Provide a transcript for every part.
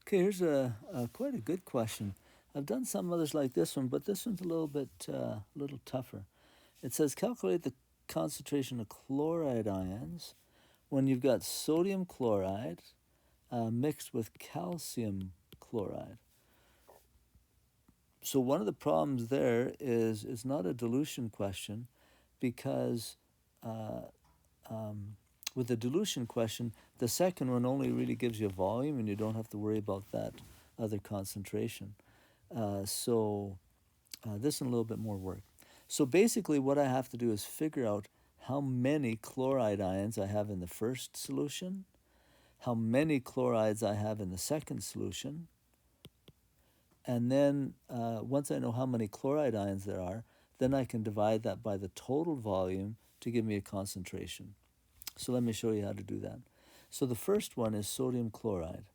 Okay, here's a quite a good question. I've done some others like this one, but this one's a little tougher. It says calculate the concentration of chloride ions when you've got sodium chloride mixed with calcium chloride. So one of the problems there is it's not a dilution question because uh, with the dilution question, the second one only really gives you a volume and you don't have to worry about that other concentration. This one a little bit more work. So basically what I have to do is figure out how many chloride ions I have in the first solution, how many chlorides I have in the second solution, and then once I know how many chloride ions there are, then I can divide that by the total volume to give me a concentration. So let me show you how to do that. So the first one is sodium chloride.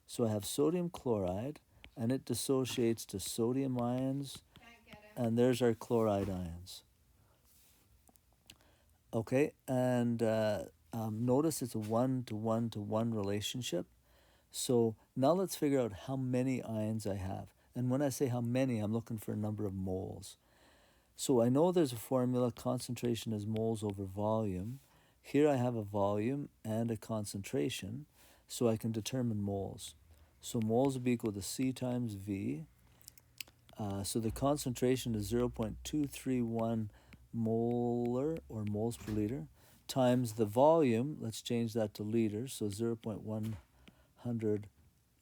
So I have sodium chloride, and it dissociates to sodium ions, and there's our chloride ions. Okay, and notice it's a 1-to-1-to-1 relationship. So now let's figure out how many ions I have. And when I say how many, I'm looking for a number of moles. So I know there's a formula, concentration is moles over volume. Here I have a volume and a concentration, so I can determine moles. So moles will be equal to C times V. So the concentration is 0.231 molar or moles per liter times the volume. Let's change that to liters. So 0.100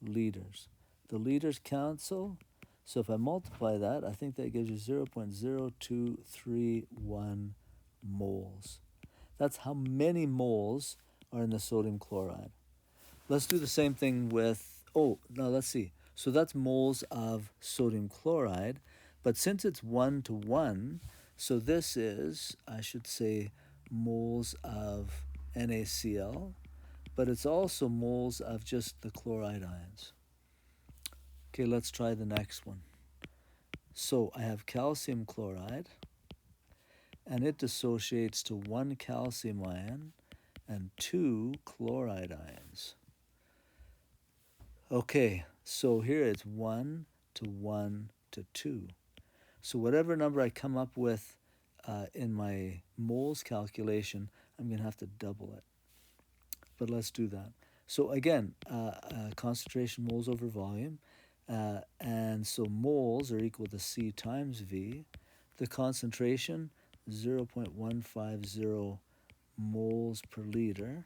liters. The liters cancel. So if I multiply that, I think that gives you 0.0231 moles. That's how many moles are in the sodium chloride. Let's do the same thing with, now let's see. So that's moles of sodium chloride, but since it's 1-to-1, so this is, I should say, moles of NaCl, but it's also moles of just the chloride ions. Okay, let's try the next one. So I have calcium chloride, and it dissociates to 1 calcium ion and 2 chloride ions. Okay, so here it's 1-to-1-to-2. So whatever number I come up with in my moles calculation, I'm going to have to double it. But let's do that. So again, concentration moles over volume. And so moles are equal to C times V. The concentration, 0.150 moles per liter,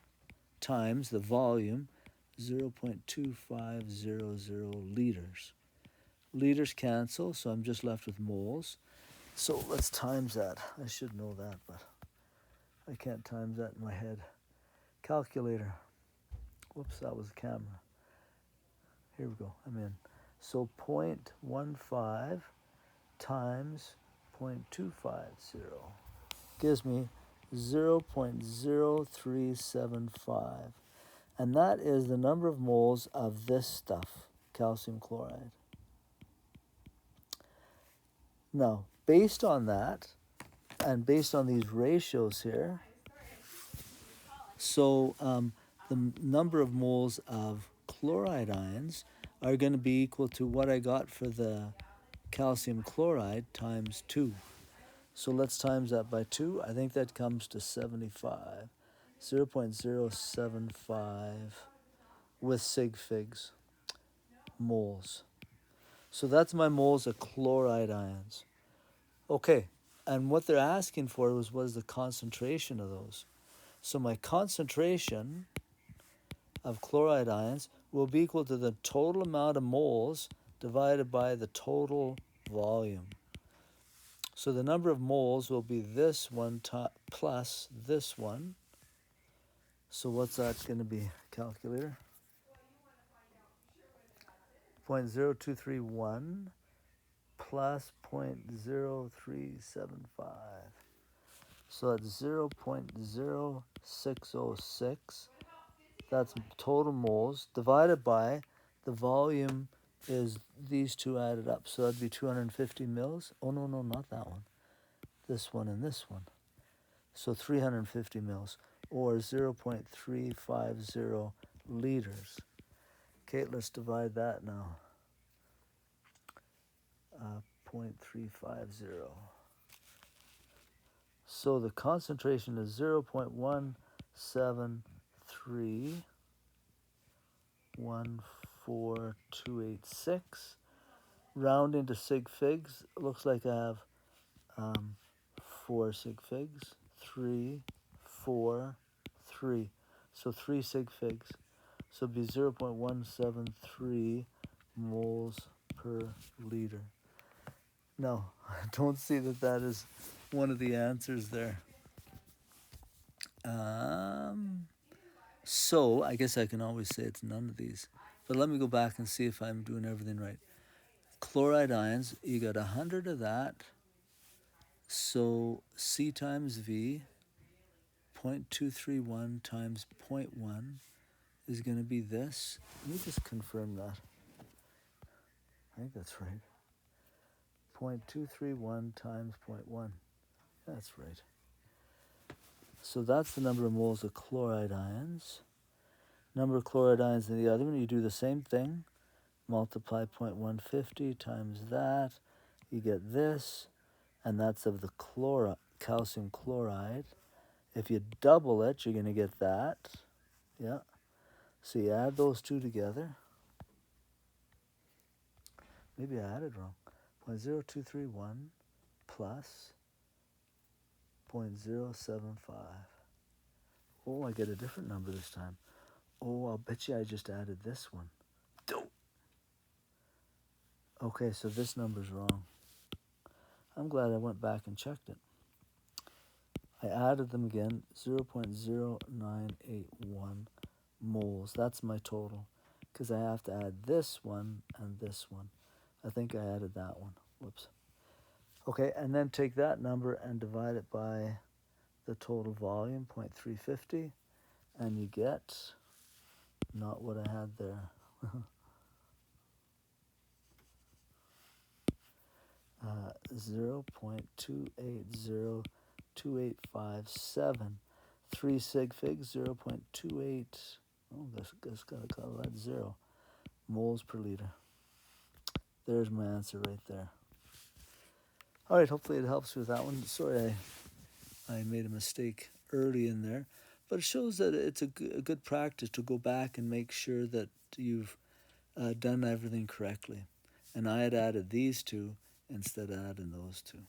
times the volume, 0.2500 liters. Liters cancel, so I'm just left with moles. So let's times that. I should know that, but I can't times that in my head. Calculator. Whoops, that was the camera. Here we go, I'm in. So 0.15 times 0.250 gives me 0.0375. And that is the number of moles of this stuff, calcium chloride. Now, based on that, and based on these ratios here, so the number of moles of chloride ions are going to be equal to what I got for the calcium chloride times 2. So let's times that by 2. I think that comes to 75. 0.075 with sig figs moles. So that's my moles of chloride ions. Okay, and what they're asking for was what is the concentration of those. So my concentration of chloride ions will be equal to the total amount of moles divided by the total volume. So the number of moles will be this one plus this one. So what's that going to be, calculator? 0.0231 plus 0.0375. So that's 0.0606. That's total moles divided by the volume is these two added up. So that'd be 250 mils. Oh, no, not that one. This one and this one. So 350 mils or 0.350 liters. Okay, let's divide that now. 0.350. So the concentration is 0.17314,286. Rounding to sig figs, looks like I have 4 sig figs. 3, 4, 3. So 3 sig figs. So it'd be 0.173 moles per liter. No, I don't see that that is one of the answers there. So I guess I can always say it's none of these. But let me go back and see if I'm doing everything right. Chloride ions, you got 100 of that. So C times V, 0.231 times 0.1 is going to be this. Let me just confirm that. I think that's right. 0.231 times 0.1. That's right. So that's the number of moles of chloride ions. Number of chloride ions in the other one, you do the same thing. Multiply 0.150 times that. You get this, and that's of the calcium chloride. If you double it, you're going to get that. Yeah. So you add those two together. Maybe I added wrong. 0.0231 plus 0.075. Oh, I get a different number this time. Oh, I'll bet you I just added this one. Okay, so this number's wrong. I'm glad I went back and checked it. I added them again, 0.0981 moles. That's my total, because I have to add this one and this one. I think I added that one. Whoops. Okay, and then take that number and divide it by the total volume, 0.350, and you get not what I had there. 0.2802857. 3 sig figs, 0.28. Oh, that's got to call that 0 moles per liter. There's my answer right there. All right, hopefully it helps with that one. Sorry I made a mistake early in there, but it shows that it's a good practice to go back and make sure that you've done everything correctly. And I had added these two instead of adding those two.